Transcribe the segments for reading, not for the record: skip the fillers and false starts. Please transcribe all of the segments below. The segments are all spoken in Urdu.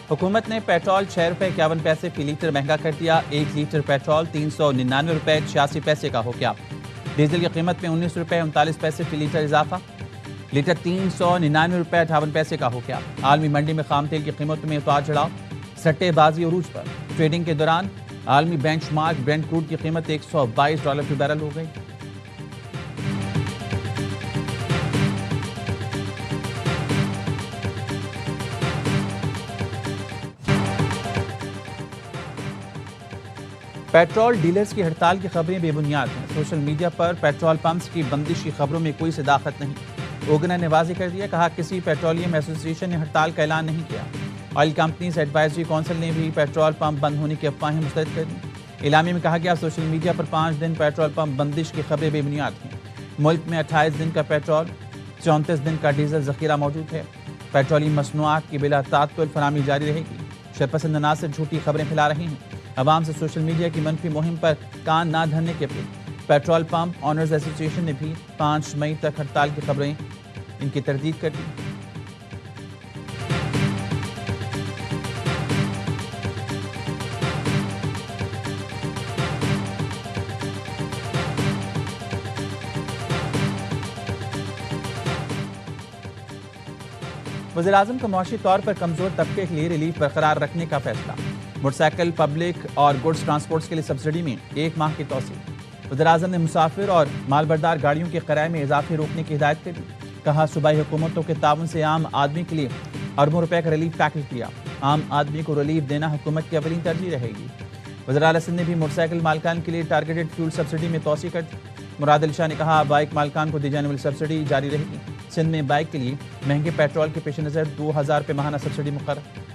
حکومت نے پیٹرول 6 روپے 51 پیسے فی لیٹر مہنگا کر دیا۔ 1 لیٹر پیٹرول 399 روپے 86 پیسے کا ہو گیا۔ ڈیزل کی قیمت میں 19 روپے 39 پیسے فی لیٹر اضافہ، لیٹر 399 روپے 58 پیسے کا ہو گیا۔ عالمی منڈی میں خام تیل کی قیمتوں میں اتار چڑھاؤ، سٹے بازی عروج پر۔ ٹریڈنگ کے دوران عالمی بینچ مارک برینٹ کروڈ کی قیمت $122 فی بیرل ہو گئی۔ پیٹرول ڈیلرز کی ہڑتال کی خبریں بے بنیاد ہیں۔ سوشل میڈیا پر پیٹرول پمپس کی بندش کی خبروں میں کوئی صداقت نہیں۔ اوگنا نے واضح کر دیا، کہا کسی پیٹرولیم ایسوسی ایشن نے ہڑتال کا اعلان نہیں کیا۔ آئل کمپنیز ایڈوائزری کونسل نے بھی پیٹرول پمپ بند ہونے کی افواہیں مسترد کر دیں۔ اعلامیے میں کہا گیا سوشل میڈیا پر 5 دن پیٹرول پمپ بندش کی خبریں بے بنیاد ہیں۔ ملک میں 28 دن کا پیٹرول، 34 دن کا ڈیزل ذخیرہ موجود ہے۔ پیٹرولیم مصنوعات کی بلا تعطل فراہمی جاری رہے گی۔ شرپسند عناصر جھوٹی خبریں پھیلا رہی ہیں۔ عوام سے سوشل میڈیا کی منفی مہم پر کان نہ دھرنے کی اپیل۔ پیٹرول پمپ آنرز ایسوسی ایشن نے بھی 5 مئی تک ہڑتال کی خبریں ان کی تردید کر دی۔ وزیراعظم کا معاشی طور پر کمزور طبقے کے لیے ریلیف برقرار رکھنے کا فیصلہ۔ موٹر سائیکل، پبلک اور گڈز ٹرانسپورٹس کے لیے سبسڈی میں 1 ماہ کی توسیع۔ وزیراعظم نے مسافر اور مال بردار گاڑیوں کے کرائے میں اضافے روکنے کی ہدایت کر دی۔ کہا صوبائی حکومتوں کے تعاون سے عام آدمی کے لیے اربوں روپے کا ریلیف پیکج دیا۔ عام آدمی کو ریلیف دینا حکومت کی اولین ترجیح رہے گی۔ وزراء سندھ نے بھی موٹر سائیکل مالکان کے لیے ٹارگیٹڈ فیول سبسڈی میں توسیع کر دی۔ مراد علی شاہ نے کہا بائک مالکان کو دی جانے والی سبسڈی جاری رہے گی۔ سندھ میں بائک کے لیے مہنگے پیٹرول کے پیش نظر 2000 روپے ماہانہ سبسڈی مقرر۔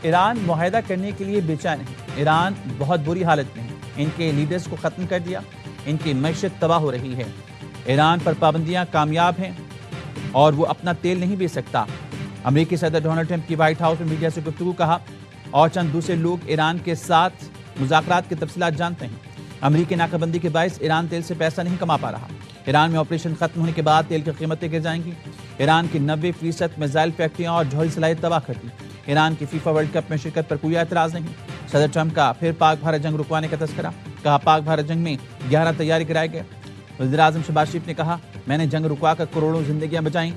ایران معاہدہ کرنے کے لیے بے چین ہے۔ ایران بہت بری حالت میں ہے۔ ان کے لیڈرز کو ختم کر دیا، ان کی معیشت تباہ ہو رہی ہے۔ ایران پر پابندیاں کامیاب ہیں اور وہ اپنا تیل نہیں بیچ سکتا۔ امریکی صدر ڈونلڈ ٹرمپ کی وائٹ ہاؤس میں میڈیا سے گفتگو، کہا اور چند دوسرے لوگ ایران کے ساتھ مذاکرات کی تفصیلات جانتے ہیں۔ امریکی ناکہ بندی کے باعث ایران تیل سے پیسہ نہیں کما پا رہا۔ ایران میں آپریشن ختم ہونے کے بعد تیل کی قیمتیں گر جائیں گی۔ ایران کی 90% میزائل فیکٹریاں اور جوہری صلاحیت تباہ کر دی۔ ایران کی فیفا ورلڈ کپ میں شرکت پر کوئی اعتراض نہیں۔ صدر ٹرمپ کا پھر پاک بھارت جنگ رکوانے کا تذکرہ، کہا پاک بھارت جنگ میں 11 تیاری کرائے گئے۔ وزیراعظم شہباز شریف نے کہا میں نے جنگ رکوا کر کروڑوں زندگیاں بچائیں۔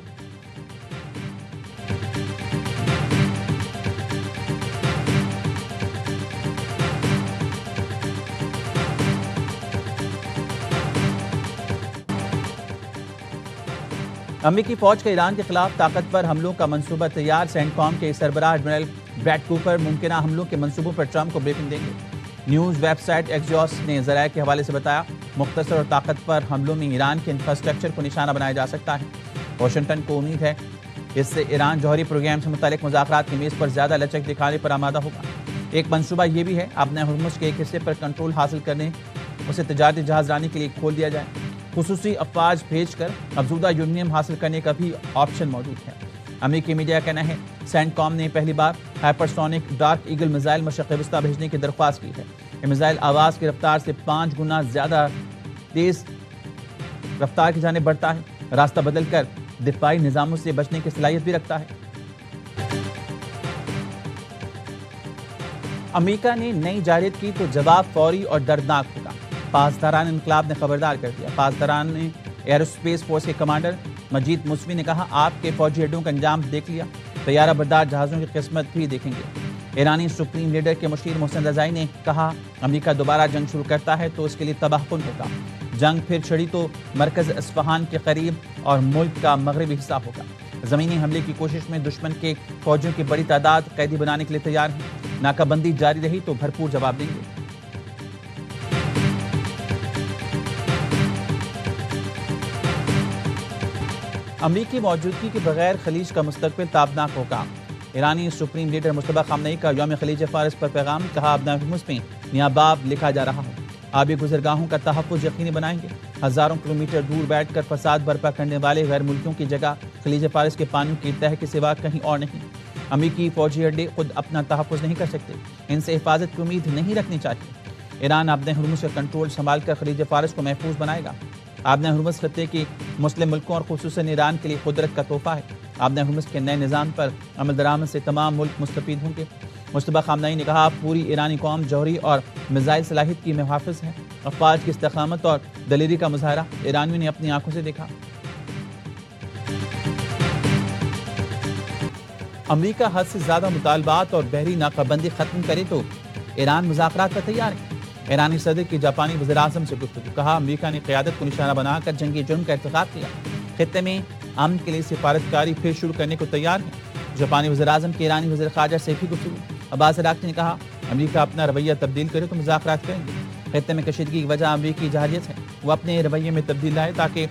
امریکی فوج کا ایران کے خلاف طاقتور حملوں کا منصوبہ تیار۔ سینٹ کام کے سربراہ ایڈمرل بریڈ کوپر ممکنہ حملوں کے منصوبوں پر ٹرمپ کو بریفنگ دیں گے۔ نیوز ویب سائٹ ایکزیوس نے ذرائع کے حوالے سے بتایا مختصر اور طاقتور حملوں میں ایران کے انفراسٹرکچر کو نشانہ بنایا جا سکتا ہے۔ واشنگٹن کو امید ہے اس سے ایران جوہری پروگرام سے متعلق مذاکرات کی میز پر زیادہ لچک دکھانے پر آمادہ ہوگا۔ ایک منصوبہ یہ بھی ہے اپنے ہرمز کے ایک حصے پر کنٹرول حاصل کرنے اسے تجارتی جہاز رانی کے لیے کھول دیا جائے۔ خصوصی افواج بھیج کر افزودہ یورینیم حاصل کرنے کا بھی آپشن موجود ہے۔ امریکی میڈیا کا کہنا ہے سینٹ کام نے پہلی بار ہائپرسونک ڈارک ایگل میزائل مشرق وسطیٰ بھیجنے کی درخواست کی ہے۔ یہ میزائل آواز کی رفتار سے 5 گنا زیادہ تیز رفتار کی جانب بڑھتا ہے، راستہ بدل کر دفاعی نظاموں سے بچنے کی صلاحیت بھی رکھتا ہے۔ امریکہ نے نئی جارحیت کی تو جواب فوری اور دردناک ہوگا، پاسداران انقلاب نے خبردار کر دیا۔ پاسداران نے ایئر اسپیس فورس کے کمانڈر مجید موسوی نے کہا آپ کے فوجی اڈوں کا انجام دیکھ لیا، طیارہ بردار جہازوں کی قسمت بھی دیکھیں گے۔ ایرانی سپریم لیڈر کے مشیر محسن رضائی نے کہا امریکہ دوبارہ جنگ شروع کرتا ہے تو اس کے لیے تباہ کن ہوگا۔ جنگ پھر چھڑی تو مرکز اصفہان کے قریب اور ملک کا مغربی حصہ ہوگا۔ زمینی حملے کی کوشش میں دشمن کے فوجیوں کی بڑی تعداد قیدی بنانے کے لیے تیار ہیں۔ ناکہ بندی جاری رہی تو بھرپور جواب دیں گے۔ امریکی موجودگی کے بغیر خلیج کا مستقبل تابناک ہوگا۔ ایرانی سپریم لیڈر مجتبی خامنئی کا یوم خلیج فارس پر پیغام، کہا اب ہرمز میں نیا باب لکھا جا رہا ہے، آبی گزرگاہوں کا تحفظ یقینی بنائیں گے۔ ہزاروں کلومیٹر دور بیٹھ کر فساد برپا کرنے والے غیر ملکیوں کی جگہ خلیج فارس کے پانیوں کی تہہ کے سوا کہیں اور نہیں۔ امریکی فوجی اڈے خود اپنا تحفظ نہیں کر سکتے، ان سے حفاظت کی امید نہیں رکھنی چاہیے۔ ایران آبِ ہرمز کا کنٹرول سنبھال کر خلیج فارس کو محفوظ بنائے گا۔ آبِ ہرمز خطے کی مسلم ملکوں اور خصوصاً ایران کے لیے قدرت کا تحفہ ہے۔ آبِ ہرمز کے نئے نظام پر عمل درآمد سے تمام ملک مستفید ہوں گے۔ مصطفیٰ خامنہئی نے کہا، پوری ایرانی قوم جوہری اور میزائل صلاحیت کی محافظ ہے۔ افواج کی استقامت اور دلیری کا مظاہرہ ایرانیوں نے اپنی آنکھوں سے دیکھا۔ امریکہ حد سے زیادہ مطالبات اور بحری ناکہ بندی ختم کرے تو ایران مذاکرات پر تیار ہے۔ ایرانی صدر کی جاپانی وزیر اعظم سے گفتگو، کہا امریکہ نے قیادت کو نشانہ بنا کر جنگی جرم کا ارتکاب کیا، خطے میں امن کے لیے سفارتکاری پھر شروع کرنے کو تیار ہے۔ جاپانی وزیر اعظم کی ایرانی وزیر خارجہ سے بھی گفتگو، عباس عراقچی نے کہا امریکہ اپنا رویہ تبدیل کرے تو مذاکرات کریں گے۔ خطے میں کشیدگی کی وجہ امریکی جارحیت ہے، وہ اپنے رویے میں تبدیل لائے تاکہ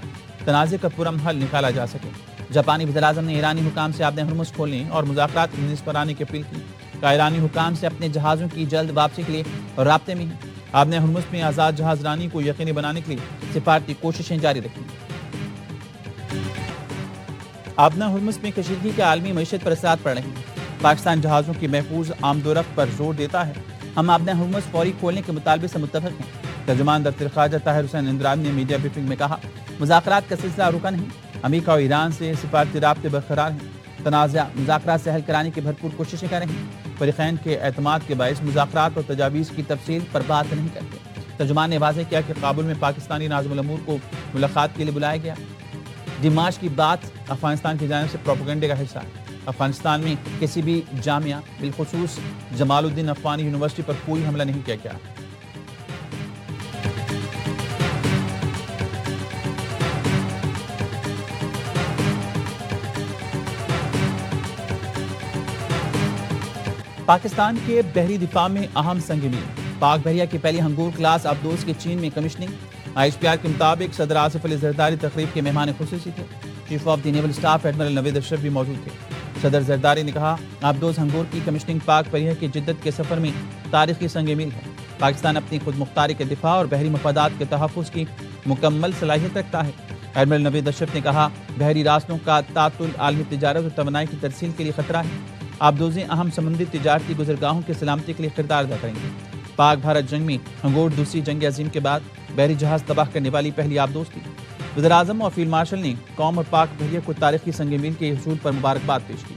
تنازع کا پرامن حل نکالا جا سکے۔ جاپانی وزیر اعظم نے ایرانی حکام سے آبِ ہرمز کھولنے اور مذاکرات کی میز پر آنے کی اپیل کی، کہا ایرانی حکام سے اپنے جہازوں کی جلد واپسی کے لیے رابطے میں ہیں۔ آبِ ہرمز میں آزاد جہاز رانی کو یقینی بنانے کے لیے سفارتی کوششیں جاری رکھیں۔ آبِ ہرمز میں کشیدگی کے عالمی معیشت پر اثرات پڑ رہے ہیں۔ پاکستان جہازوں کی محفوظ آمد و رفت پر زور دیتا ہے۔ ہم آبِ ہرمز فوری کھولنے کے مطالبے سے متفق ہیں۔ ترجمان دفتر خارجہ طاہر حسین اندرابی نے میڈیا بریفنگ میں کہا، مذاکرات کا سلسلہ رکا نہیں، امریکہ اور ایران سے سفارتی رابطے برقرار ہیں، تنازع مذاکرات سے حل کرانے کی بھرپور کوششیں کر رہے ہیں، فریقین کے اعتماد کے باعث مذاکرات اور تجاویز کی تفصیل پر بات نہیں کرتے۔ ترجمان نے واضح کیا کہ کابل میں پاکستانی ناظم الامور کو ملاقات کے لیے بلایا گیا۔ دماغ کی بات افغانستان کی جانب سے پروپیگنڈے کا حصہ ہے۔ افغانستان میں کسی بھی جامعہ بالخصوص جمال الدین افغانی یونیورسٹی پر کوئی حملہ نہیں کیا گیا۔ پاکستان کے بحری دفاع میں اہم سنگ میل، پاک بحریہ کی پہلی ہنگور کلاس آبدوز کی چین میں کمیشننگ۔ IHPR کے مطابق صدر آصف علی زرداری تقریب کے مہمان خصوصی تھے۔ Chief of the naval staff admiral Naveed Ashraf بھی موجود تھے۔ صدر زرداری نے کہا، آبدوز ہنگور کی کمیشننگ پاک بحریہ کی جدت کے سفر میں تاریخی سنگ میل ہے۔ پاکستان اپنی خود مختاری کے دفاع اور بحری مفادات کے تحفظ کی مکمل صلاحیت رکھتا ہے۔ ایڈمرل نوید اشرف نے کہا، بحری راستوں کا تعطل عالمی تجارت اور توانائی کی ترسیل کے لیے خطرہ ہے۔ آبدوزیں اہم سمندری تجارتی گزرگاہوں کی سلامتی کے لیے کردار ادا کریں گے۔ پاک بھارت جنگ میں ہنگور دوسری جنگ عظیم کے بعد بحری جہاز تباہ کرنے والی پہلی آبدوز تھی۔ وزیر اعظم اور فیلڈ مارشل نے قوم اور پاک بحریہ کو تاریخی سنگ میل کے حصول پر مبارکباد پیش کی۔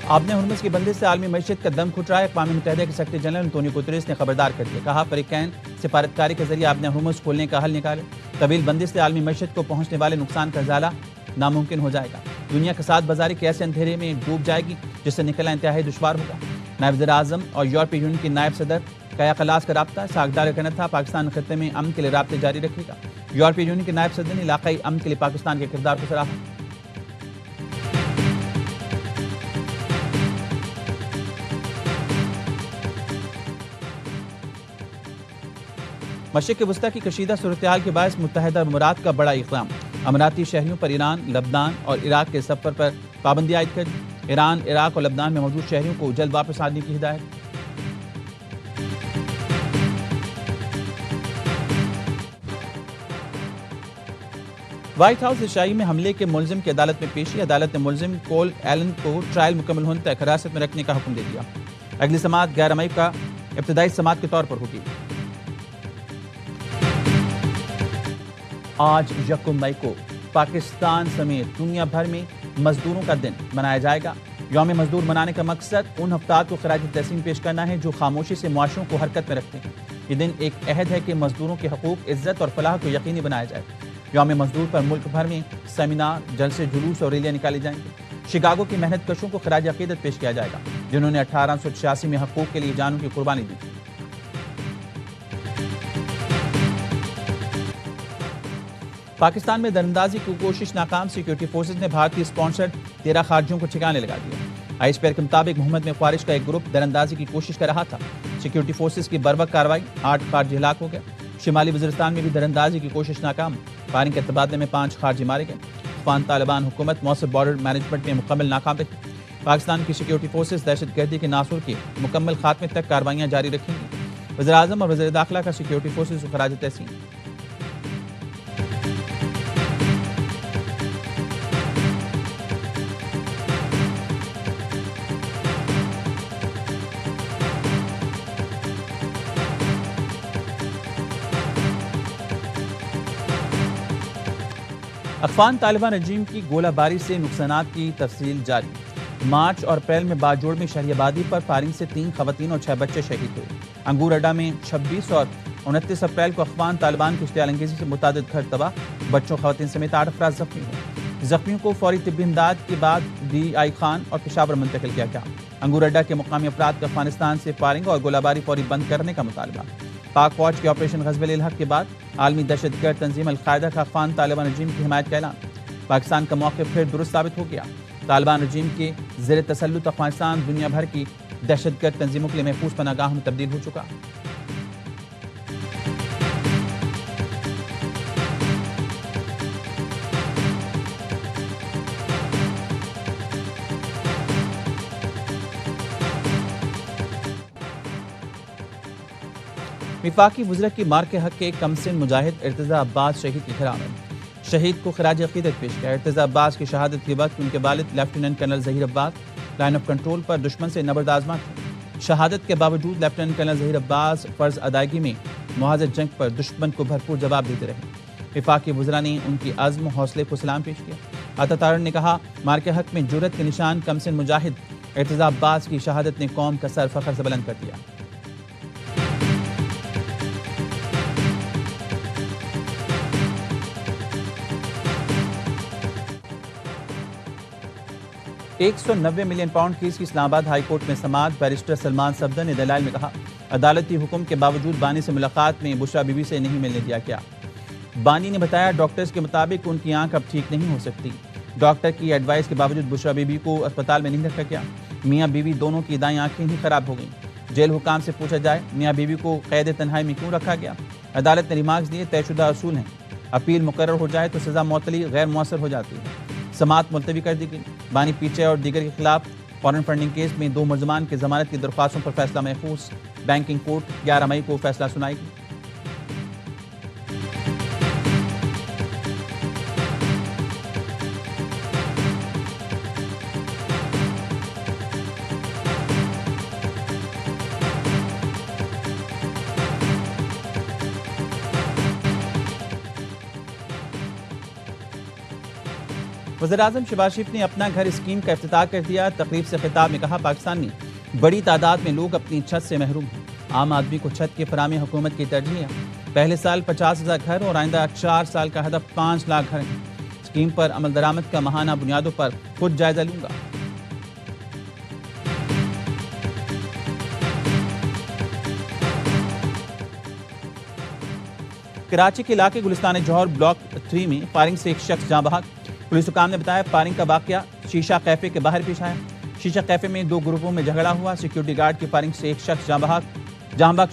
آبِ ہرمز کی بندش سے عالمی معیشت کا دم گھٹ رہا ہے۔ اقوام متحدہ کے سیکرٹری جنرل انتونیو گوتریس نے خبردار کر دیا، کہا فریقین سفارتکاری کے ذریعے آبِ ہرمز کھولنے کا حل نکالے۔ طویل بندش سے عالمی معیشت کو پہنچنے والے نقصان کا ازالہ ناممکن ہو جائے گا۔ دنیا کے ساتھ بازاری کے ایسے اندھیرے میں ڈوب جائے گی جس سے نکلنا انتہائی دشوار ہوگا۔ نائب وزیر اعظم اور یورپی یونین کی نائب صدر کایا کلاس کا رابطہ، ساگدار کا کہنا تھا پاکستان خطے میں امن کے لیے رابطے جاری رکھے گا۔ یورپی یونین کے نائب صدر نے علاقائی امن کے لیے پاکستان کے کردار کو سراہا۔ مشرق وسطیٰ کی کشیدہ صورتحال کے باعث متحدہ امارات کا بڑا اقدام، اماراتی شہریوں پر ایران، لبنان اور عراق کے سفر پر پابندی عائد کر دی۔ ایران، عراق اور لبنان میں موجود شہریوں کو جلد واپس آنے کی ہدایت۔ وائٹ ہاؤس ایشیائی میں حملے کے ملزم کی عدالت میں پیشی، عدالت نے ملزم کول ایلن کو ٹرائل مکمل ہونے تک حراست میں رکھنے کا حکم دے دیا۔ اگلی سماعت 11 مئی کا ابتدائی سماعت کے طور پر ہوگی۔ آج یکم مئی کو پاکستان سمیت دنیا بھر میں مزدوروں کا دن منایا جائے گا۔ یوم مزدور منانے کا مقصد ان افراد کو خراج تحسین پیش کرنا ہے جو خاموشی سے معاشروں کو حرکت میں رکھتے ہیں۔ یہ دن ایک عہد ہے کہ مزدوروں کے حقوق، عزت اور فلاح کو یقینی بنایا جائے۔ یوم مزدور پر ملک بھر میں سیمینار، جلسے، جلوس اور ریلیاں نکالی جائیں گے۔ شکاگو کی محنت کشوں کو خراج عقیدت پیش کیا جائے گا جنہوں نے 1886 میں حقوق کے لیے جانوں کی قربانی دی۔ پاکستان میں دراندازی کی کوشش ناکام، سیکیورٹی فورسز نے بھارتی اسپانسرڈ 13 خارجیوں کو ٹھکانے لگا دیا۔ آئی ایس پی آر کے مطابق محمد میں خوارج کا ایک گروپ دراندازی کی کوشش کر رہا تھا. سیکیورٹی فورسز کی بروقت کارروائی 8 خارجی ہلاک ہو گئے. شمالی وزیرستان میں بھی دراندازی کی کوشش ناکام. فائرنگ کے تبادلے میں 5 خارجی مارے گئے. افغان طالبان حکومت مؤثر بارڈر مینجمنٹ میں مکمل ناکام رہی. پاکستان کی سیکیورٹی فورسز دہشت گردی کے ناصور کے مکمل خاتمے تک کارروائیاں جاری رکھیں گی. وزیراعظم اور وزیر داخلہ کا سیکیورٹی فورسز کو خراج تحسین. افغان طالبان رجیم کی گولہ باری سے نقصانات کی تفصیل جاری. مارچ اور اپریل میں باجوڑ میں شہری آبادی پر فائرنگ سے 3 خواتین اور 6 بچے شہید ہوئے. انگور اڈا میں 26 اور 29 اپریل کو افغان طالبان کی اشتعال انگیزی سے متعدد گھر تباہ. بچوں خواتین سمیت 8 افراد زخمی ہوئے. زخمیوں کو فوری طبی امداد کے بعد ڈی آئی خان اور پشاور منتقل کیا گیا. انگور اڈا کے مقامی افراد کا افغانستان سے فائرنگ اور گولہ باری فوری بند کرنے کا مطالبہ. پاک فوج کے آپریشن غزوہ الحق کے بعد عالمی دہشت گرد تنظیم القاعدہ کا افغان طالبان رجیم کی حمایت کا اعلان. پاکستان کا موقف پھر درست ثابت ہو گیا. طالبان رجیم کے زیر تسلط افغانستان دنیا بھر کی دہشت گرد تنظیموں کے لیے محفوظ پناہ گاہ میں تبدیل ہو چکا. وفاقی وزرا کی مار کے حق کے کم سن مجاہد ارتضیٰ عباس شہید کی خیرآمد. شہید کو خراج عقیدت پیش کیا. ارتضیٰ عباس کی شہادت کے وقت ان کے والد lieutenant colonel Zaheer Abbas line of control پر دشمن سے نبرد آزما تھے. شہادت کے باوجود لیفٹیننٹ کرنل ظہیر عباس فرض ادائیگی میں محاذ جنگ پر دشمن کو بھرپور جواب دیتے رہے. وفاقی وزراء نے ان کی عزم و حوصلے کو سلام پیش کیا. عطا تارڑ نے کہا مار کے حق میں جرأت کے نشان کم سن مجاہد ارتضیٰ عباس کی شہادت نے قوم کا سر فخر سے بلند کر دیا. £190 ملین کیس کی اسلام آباد ہائی کورٹ میں سماعت. بیرسٹر سلمان صفدر نے دلائل میں کہا عدالتی حکم کے باوجود بانی سے ملاقات میں بشرا بی بی سے نہیں ملنے دیا گیا. بانی نے بتایا ڈاکٹرز کے مطابق ان کی آنکھ اب ٹھیک نہیں ہو سکتی. ڈاکٹر کی ایڈوائس کے باوجود بشرا بی بی کو اسپتال میں نہیں رکھا گیا. میاں بیوی دونوں کی دائیں آنکھیں ہی خراب ہو گئیں. جیل حکام سے پوچھا جائے میاں بیوی کو قید تنہائی میں کیوں رکھا گیا. عدالت نے ریمارکس دیے طے شدہ اصول ہیں. اپیل مقرر ہو جائے تو سزا معطلی غیر مؤثر ہو جاتی ہے. سماعت ملتوی کر دی گئی. بانی پیچھے اور دیگر کے خلاف فارن فنڈنگ کیس میں 2 ملزمان کی ضمانت کی درخواستوں پر فیصلہ محفوظ. بینکنگ کورٹ 11 مئی کو فیصلہ سنائے گی. وزیراعظم شہباز شریف نے اپنا گھر اسکیم کا افتتاح کر دیا. تقریب سے خطاب میں کہا پاکستان میں بڑی تعداد میں لوگ اپنی چھت سے محروم ہیں. عام آدمی کو چھت کی فراہمی حکومت کی ترجیح ہے. پہلے سال 50,000 گھر اور آئندہ 4 سال کا ہدف 5 لاکھ گھر ہیں. اسکیم پر عمل درآمد کا ماہانہ بنیادوں پر خود جائزہ لوں گا. کراچی کے علاقے گلستان جوہر بلاک 3 میں فائرنگ سے ایک شخص جاں بحق. پولیس حکام نے بتایا فائرنگ کا واقعہ شیشہ کیفے کے باہر پیش آیا. شیشہ کیفے میں 2 گروپوں میں جھگڑا ہوا. سیکیورٹی گارڈ کی فائرنگ سے ایک شخص جاں بحق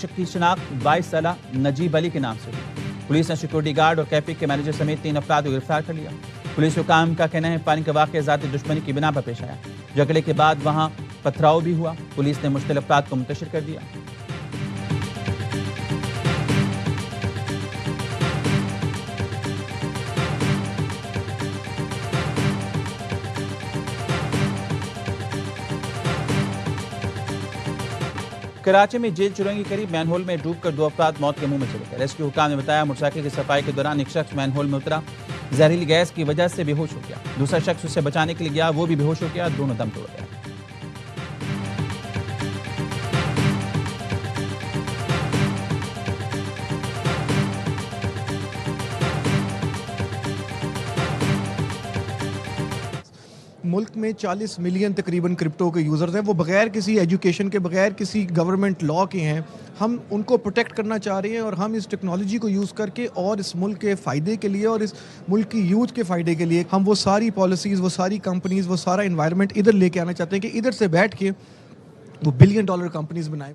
شخص کی شناخت 22 سالہ نجیب علی کے نام سے ہوئی. پولیس نے سیکیورٹی گارڈ اور کیفے کے مینیجر سمیت 3 افراد کو گرفتار کر لیا. پولیس حکام کا کہنا ہے فائرنگ کا واقعہ ذاتی دشمنی کی بنا پر پیش آیا. جھگڑے کے بعد وہاں پتھراؤ بھی ہوا. پولیس نے مشتعل افراد کو منتشر کر دیا. کراچی میں جیل چرنگی کے قریب مین ہول میں ڈوب کر 2 افراد موت کے منہ میں چلے گئے. ریسکیو حکام نے بتایا موٹر سائیکل کی صفائی کے دوران ایک شخص مین ہول میں اترا. زہریلی گیس کی وجہ سے بے ہوش ہو گیا. دوسرا شخص اسے بچانے کے لیے گیا, وہ بھی بے ہوش ہو گیا. دونوں دم توڑ گئے. ملک میں 40 ملین تقریباً کرپٹو کے یوزرز ہیں، وہ بغیر کسی ایجوکیشن کے، بغیر کسی گورنمنٹ لا کے ہیں. ہم ان کو پروٹیکٹ کرنا چاہ رہے ہیں اور ہم اس ٹیکنالوجی کو یوز کر کے اور اس ملک کے فائدے کے لیے اور اس ملک کی یوتھ کے فائدے کے لیے ہم وہ ساری پالیسیز، وہ ساری کمپنیز، وہ سارا انوائرمنٹ ادھر لے کے آنا چاہتے ہیں کہ ادھر سے بیٹھ کے وہ $1 بلین کمپنیز بنائیں.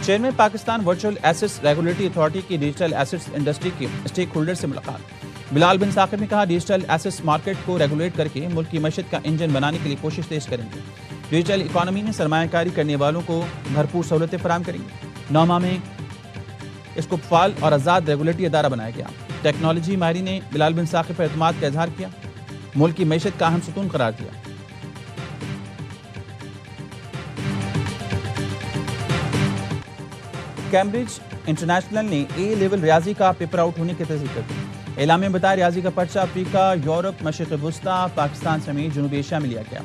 Chairman Pakistan virtual assets regulatory authority کی ڈیجیٹل ایسیٹس انڈسٹری کے اسٹیک ہولڈر سے ملاقات. بلال بن ثاقب نے کہا ڈیجیٹل ایسیٹس مارکیٹ کو ریگولیٹ کر کے ملک کی معیشت کا انجن بنانے کے لیے کوشش تیز کریں گے. ڈیجیٹل اکانومی میں سرمایہ کاری کرنے والوں کو بھرپور سہولتیں فراہم کریں گے. 9 ماہ میں اس کو فعال اور آزاد ریگولیٹری ادارہ بنایا گیا. ٹیکنالوجی ماہرین نے بلال بن ثاقب پر اعتماد کا اظہار کیا، ملک کی معیشت کا اہم ستون قرار دیا. کیمبرج انٹرنیشنل نے اے لیول ریاضی کا پیپر آؤٹ ہونے کی تصدیق کر دی. اعلامیہ میں بتایا ریاضی کا پرچہ افریقہ، یورپ، مشرق وسطیٰ، پاکستان سمیت جنوبی ایشیا میں لیا گیا.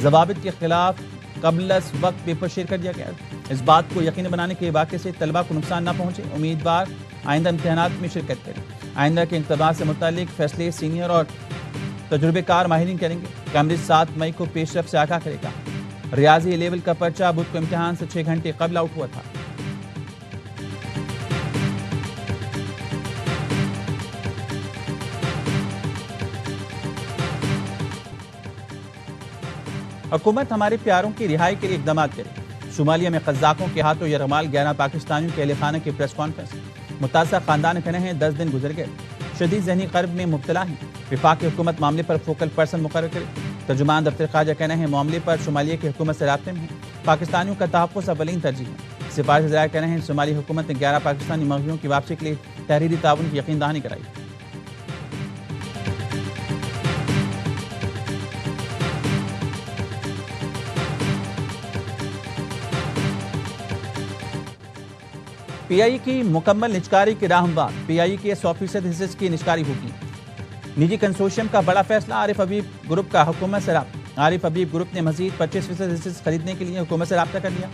ضوابط کے خلاف قبل از وقت پیپر شیئر کر دیا گیا. اس بات کو یقینی بنانے کے واقعے سے طلبہ کو نقصان نہ پہنچے، امیدوار آئندہ امتحانات میں شرکت کریں. آئندہ کے انتخابات سے متعلق فیصلے سینئر اور تجربے کار ماہرین کریں گے. کیمبرج 7 مئی کو پیش رفت سے آگاہ کرے گا. ریاضی اے لیول کا پرچہ بدھ کو امتحان سے 6 گھنٹے قبل آؤٹ ہوا تھا. حکومت ہمارے پیاروں کی رہائی کے لیے اقدامات کرے. صومالیہ میں قزاقوں کے ہاتھوں یرغمال 11 پاکستانیوں کے اہل خانہ کی پریس کانفرنس. متاثرہ خاندان کہنے ہیں 10 دن گزر گئے، شدید ذہنی کرب میں مبتلا ہیں. وفاقی حکومت معاملے پر فوکل پرسن مقرر کرے. ترجمان دفتر خارجہ کہنا ہے معاملے پر صومالیہ کی حکومت سے رابطے میں ہیں. پاکستانیوں کا تحفظ اولین ترجیح ہے. سفارش ذرائع کہنا ہے صومالی حکومت نے 11 پاکستانی مغویوں کی واپسی کے لیے تحریری تعاون کی یقین دہانی کرائی. پی آئی کی مکمل نجکاری کے راہ ہموار. پی آئی کے 100% حصص کی نجکاری ہوگی. نجی کنسورشیم کا بڑا فیصلہ، عارف حبیب گروپ کا حکومت سے رابطہ. عارف حبیب گروپ نے مزید 25% حصص خریدنے کے لیے حکومت سے رابطہ کر لیا.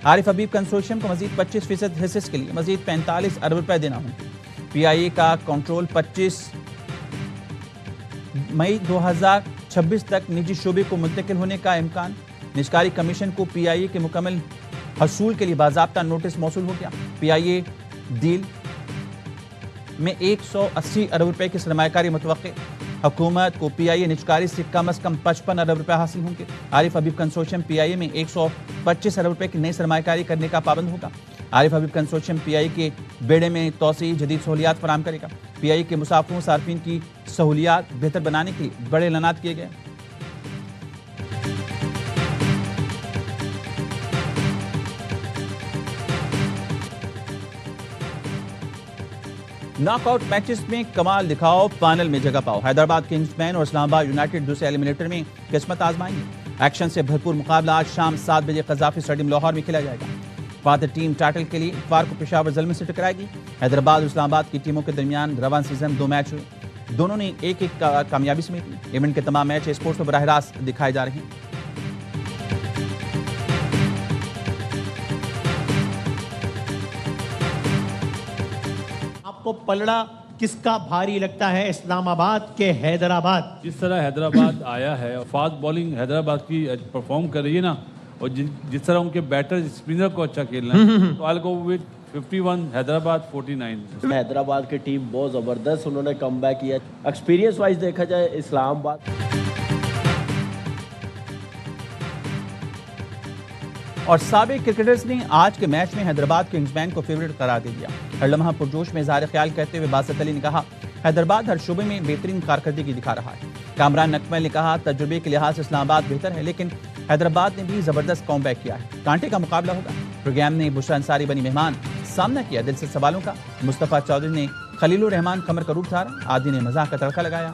عارف حبیب کنسورشیم کو مزید 25% حصص کے لیے مزید 45 ارب روپے دینا ہوں گے. پی آئی اے کا کنٹرول 25 مئی 2026 تک نجی شعبے کو منتقل ہونے کا امکان. نجکاری کمیشن کو پی آئی اے کے مکمل حصول کے لیے باضابطہ نوٹس موصول ہو گیا. پی آئی اے ڈیل میں 180 ارب روپے کی سرمایہ کاری متوقع. حکومت کو پی آئی اے نجکاری سے کم از کم 55 ارب روپے حاصل ہوں گے. عارف حبیب کنسورشیم پی آئی اے میں 125 ارب روپے کی نئی سرمایہ کاری کرنے کا پابند ہوگا. عارف حبیب کنسورشیم پی آئی اے کے بیڑے میں توسیع، جدید سہولیات فراہم کرے گا. پی آئی اے کے مسافروں صارفین کی سہولیات بہتر بنانے کے لیے بڑے اعلانات کیے گئے. ناک آؤٹ میچز میں کمال دکھاؤ، فائنل میں جگہ پاؤ. حیدرآباد کنگز مین اور اسلام آباد یونائیٹڈ دوسرے ایلیمنیٹر میں قسمت آزمائیں گے. ایکشن سے بھرپور مقابلہ آج شام 7 بجے قذافی اسٹیڈیم لاہور میں کھیلا جائے گا. فاتح ٹیم ٹائٹل کے لیے اتوار کو پشاور زلمی سے ٹکرائے گی. حیدرآباد اور اسلام آباد کی ٹیموں کے درمیان رواں سیزن 2 میچ ہوئے، دونوں نے ایک کامیابی سمیت لی. ایونٹ کے تمام میچ اسپورٹس پر براہ راست دکھائے جا رہے ہیں. کو پلڑا کس کا بھاری لگتا ہے، اسلام آباد کے حیدرآباد؟ جس طرح حیدرآباد آیا ہے اور فاسٹ بولنگ حیدرآباد کی پرفارم کر رہی ہے نا، اور جس طرح ان کے بیٹر اسپنر کو اچھا کھیلنا ہے، تو I'll go with 51 Hyderabad 49. Hyderabad کی ٹیم بہت زبردست انہوں نے کم بیک کیا. ایکسپیرینس وائز دیکھا جائے اسلام آباد اور سابق کرکٹرز نے آج کے میچ میں حیدرآباد کنگز مین کو فیورٹ قرار دے دیا. ہر لمحہ پرجوش میں اظہار خیال کرتے ہوئے باسط علی نے کہا حیدرآباد ہر شعبے میں بہترین کارکردگی دکھا رہا ہے. کامران نقمل نے کہا تجربے کے لحاظ سے اسلام آباد بہتر ہے، لیکن حیدرآباد نے بھی زبردست کام بیک کیا ہے. کانٹے کا مقابلہ ہوگا. پروگرام نے بشرا انصاری بنی مہمان. سامنا کیا دل سے سوالوں کا. مصطفیٰ چودھری نے خلیل الرحمان قمر کا روپ دھارا. عادی نے مزاح کا تڑکا لگایا.